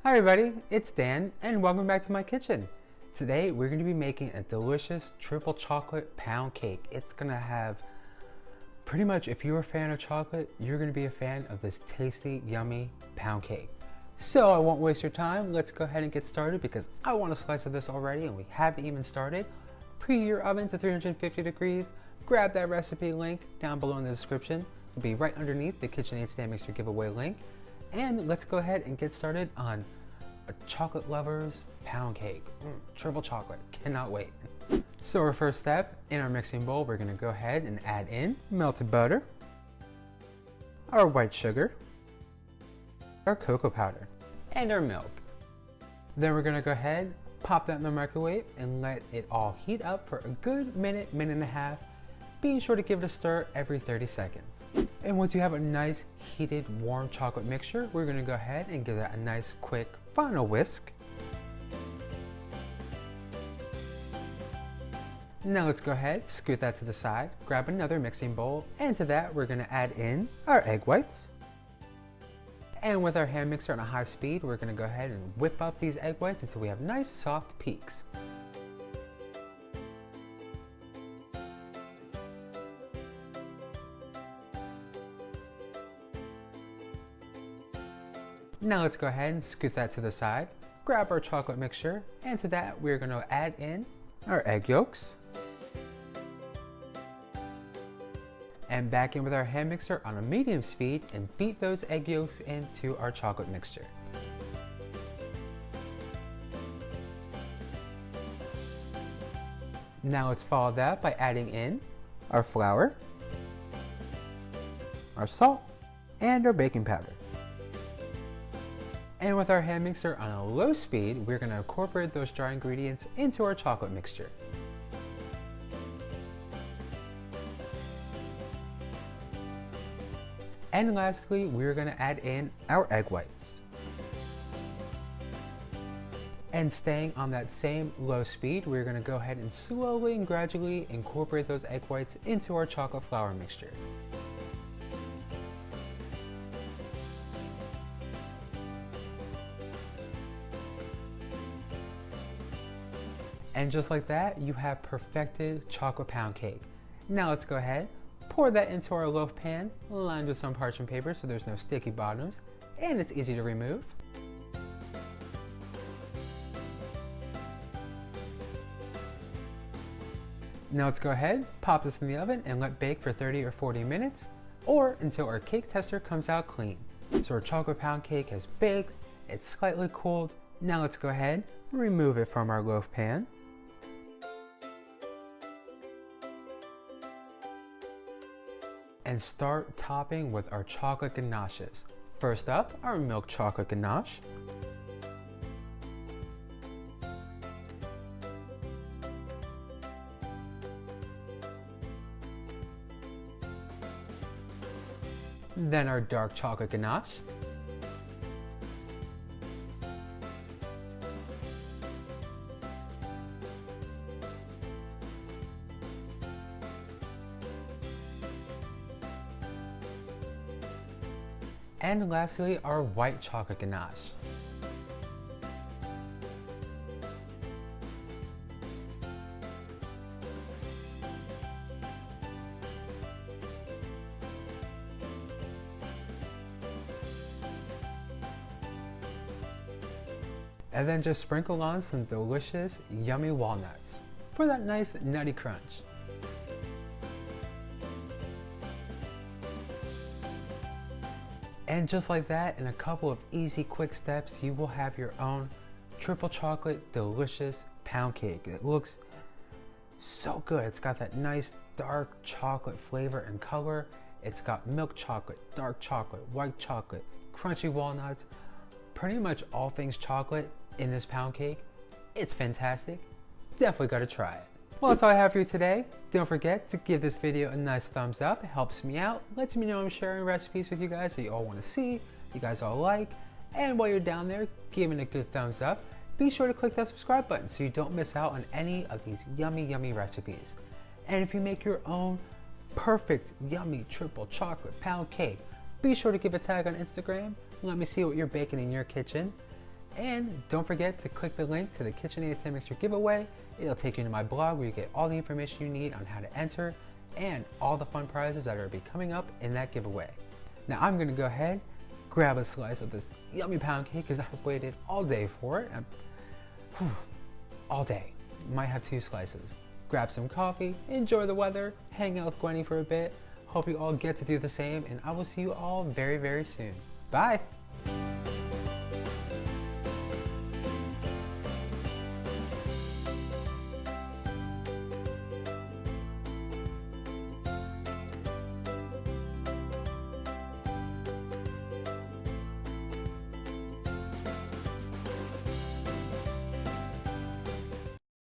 Hi everybody, it's Dan and welcome back to my kitchen. Today we're going to be making a delicious triple chocolate pound cake. It's going to have pretty much, if you're a fan of chocolate, you're going to be a fan of this tasty, yummy pound cake. So I won't waste your time. Let's go ahead and get started because I want a slice of this already and we haven't even started. Preheat your oven to 350 degrees. Grab that recipe link down below in the description. It'll be right underneath the KitchenAid Stand Mixer giveaway link. And let's go ahead and get started on a chocolate lover's pound cake. Triple chocolate, cannot wait. So our first step, in our mixing bowl, we're gonna go ahead and add in melted butter, our white sugar, our cocoa powder, and our milk. Then we're gonna go ahead, pop that in the microwave and let it all heat up for a good minute, minute and a half, being sure to give it a stir every 30 seconds. And once you have a nice heated warm chocolate mixture, we're going to go ahead and give that a nice quick final whisk. Now let's go ahead, scoot that to the side, grab another mixing bowl, and to that we're going to add in our egg whites. And with our hand mixer on a high speed, we're going to go ahead and whip up these egg whites until we have nice soft peaks. Now let's go ahead and scoot that to the side, grab our chocolate mixture, and to that we're going to add in our egg yolks. And back in with our hand mixer on a medium speed and beat those egg yolks into our chocolate mixture. Now let's follow that by adding in our flour, our salt, and our baking powder. And with our hand mixer on a low speed, we're going to incorporate those dry ingredients into our chocolate mixture. And lastly, we're going to add in our egg whites. And staying on that same low speed, we're going to go ahead and slowly and gradually incorporate those egg whites into our chocolate flour mixture. And just like that, you have perfected chocolate pound cake. Now let's go ahead, pour that into our loaf pan, lined with some parchment paper so there's no sticky bottoms, and it's easy to remove. Now let's go ahead, pop this in the oven and let bake for 30 or 40 minutes, or until our cake tester comes out clean. So our chocolate pound cake has baked, it's slightly cooled. Now let's go ahead and remove it from our loaf pan. And start topping with our chocolate ganaches. First up, our milk chocolate ganache. Then our dark chocolate ganache. And lastly, our white chocolate ganache. And then just sprinkle on some delicious, yummy walnuts for that nice nutty crunch. And just like that, in a couple of easy, quick steps, you will have your own triple chocolate, delicious pound cake. It looks so good. It's got that nice dark chocolate flavor and color. It's got milk chocolate, dark chocolate, white chocolate, crunchy walnuts, pretty much all things chocolate in this pound cake. It's fantastic. Definitely gotta try it. Well, that's all I have for you today. Don't forget to give this video a nice thumbs up. It helps me out, lets me know I'm sharing recipes with you guys that you all want to see, you guys all like. And while you're down there giving a good thumbs up, be sure to click that subscribe button so you don't miss out on any of these yummy, yummy recipes. And if you make your own perfect, yummy triple chocolate pound cake, be sure to give a tag on Instagram. Let me see what you're baking in your kitchen. And don't forget to click the link to the KitchenAid Mixer giveaway. It'll take you to my blog where you get all the information you need on how to enter and all the fun prizes that are be coming up in that giveaway. Now I'm gonna go ahead, grab a slice of this yummy pound cake because I've waited all day for it. All day. Might have 2 slices. Grab some coffee, enjoy the weather, hang out with Gwenny for a bit. Hope you all get to do the same, and I will see you all very, very soon. Bye!